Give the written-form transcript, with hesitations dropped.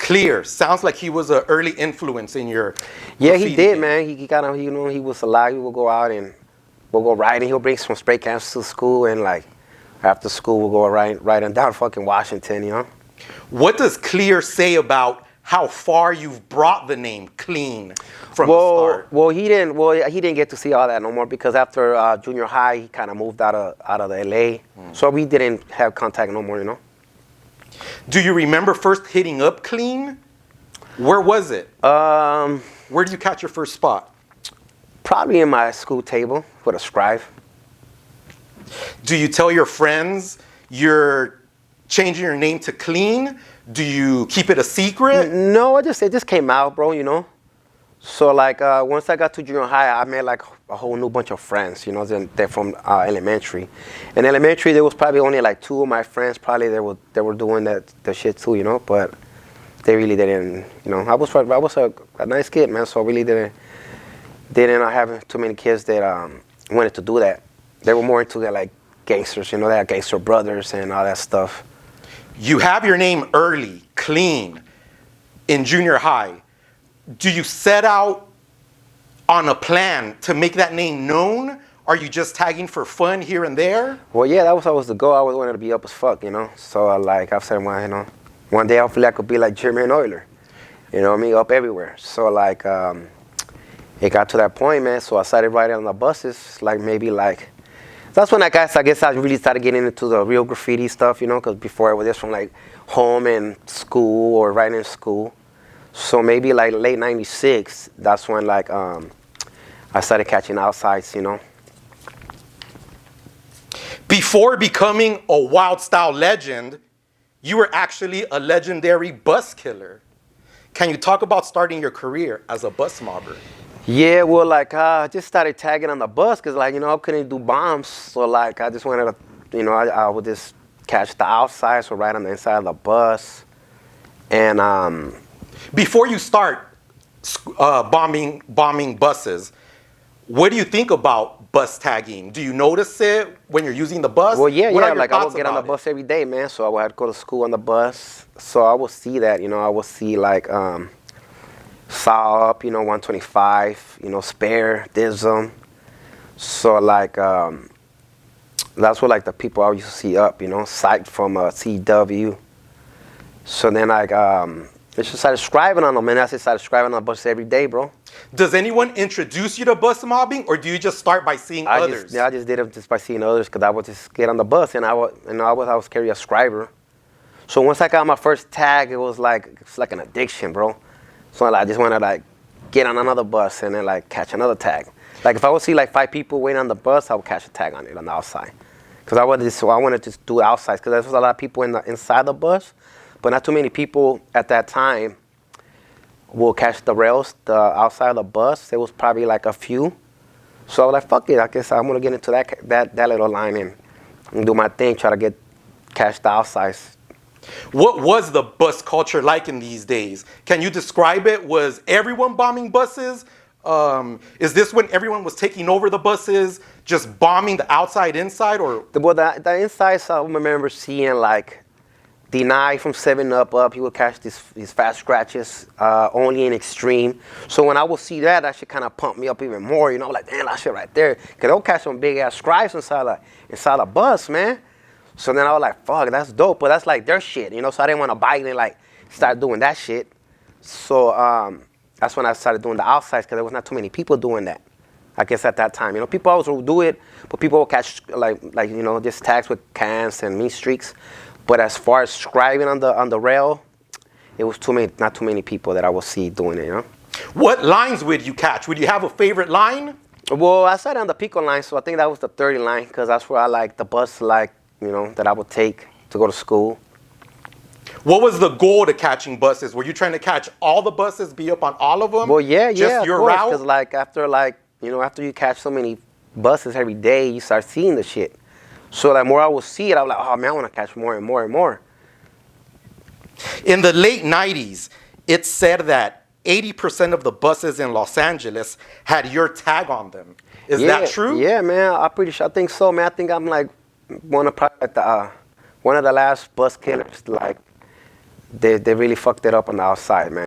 Clear. Sounds like he was an early influence in your Yeah, he graffiti did, game. man. He kind of, you know, he was alive. He would go out and we'll go riding. He'll bring some spray cans to school, and like after school we'll go riding down fucking Washington, you know. What does Clear say about how far you've brought the name Clean from the start? Well, he didn't get to see all that no more because after junior high he kind of moved out of the LA, so we didn't have contact no more, you know. Do you remember first hitting up Clean? Where was it? Where did you catch your first spot? Probably in my school table with a scribe. Do you tell your friends you're changing your name to Clean? Do you keep it a secret? No, it just came out, bro, you know. So like once I got to junior high, I met like a whole new bunch of friends, you know. They're from elementary. In elementary, there was probably only like 2 of my friends. Probably they were doing the shit too, you know. But they really didn't, you know. I was a nice kid, man. So I really didn't have too many kids that wanted to do that. They were more into like gangsters, you know. They had gangster brothers and all that stuff. You have your name early, Clean, in junior high. Do you set out on a plan to make that name known? Are you just tagging for fun here and there? Well, yeah, that was always the goal. I always wanted to be up as fuck, you know. So like I've said, well, you know, one day hopefully I could be like Jermaine Euler, you know what I mean, up everywhere. So like it got to that point, man. So I started riding on the buses, like maybe like. That's when I guess I really started getting into the real graffiti stuff, you know, because before it was just from like home and school or right in school. So maybe like late '96, that's when like I started catching outsides, you know. Before becoming a wild style legend, you were actually a legendary bus killer. Can you talk about starting your career as a bus mobber? Yeah, well, like I just started tagging on the bus because, like, you know, I couldn't do bombs. So, like, I just wanted to, you know, I would just catch the outside, so right on the inside of the bus. And before you start bombing buses, what do you think about bus tagging? Do you notice it when you're using the bus? Well, yeah, like I would get on the it? bus every day, man. So I would go to school on the bus. So I would see that, you know, I would see like saw up, you know, 125, you know, spare, dism. So like that's what like the people I used to see up, you know, sight from CW. So then like I just started scribing on them, and I just started scribing on the bus every day, bro. Does anyone introduce you to bus mobbing, or do you just start by seeing others? I just did it just by seeing others, because I would just get on the bus and I was carry a scriber. So once I got my first tag, it was like an addiction, bro. So I just want to like get on another bus and then like catch another tag. Like if I would see like 5 people waiting on the bus, I would catch a tag on it on the outside. Because I wanted to do outside, because there was a lot of people inside the bus, but not too many people at that time will catch the rails, the outside of the bus. There was probably like a few. So I was like, fuck it, I guess I'm gonna get into that little line and do my thing, try to catch the outsides. What was the bus culture like in these days? Can you describe it? Was everyone bombing buses? Is this when everyone was taking over the buses, just bombing the outside, inside, or? Well, the insides, I remember seeing like Deny from 7 Up. He would catch these fast scratches, only in extreme. So when I would see that, that should kind of pump me up even more. You know, like, damn, that shit right there. Because they'll catch some big ass scribes inside the bus, man. So then I was like, fuck, that's dope. But that's like their shit, you know. So I didn't want to bite and like start doing that shit. So that's when I started doing the outsides, because there was not too many people doing that, I guess, at that time. You know, people always would do it, but people would catch like you know, just tags with cans and meat streaks. But as far as scribing on the rail, it was not too many people that I would see doing it, you know. What lines would you catch? Would you have a favorite line? Well, I started on the Pico line, so I think that was the 30 line, because that's where I like the bus, like, you know, that I would take to go to school. What was the goal to catching buses? Were you trying to catch all the buses, be up on all of them? Well, yeah, just your route? Because like after you catch so many buses every day, you start seeing the shit. So the more I would see it, I was like, oh man, I want to catch more and more and more. In the late 90s, it said that 80% of the buses in Los Angeles had your tag on them. Is that true? Yeah, man, I'm pretty sure. I think so, man. I think I'm like one of the last bus killers, like they really fucked it up on the outside, man.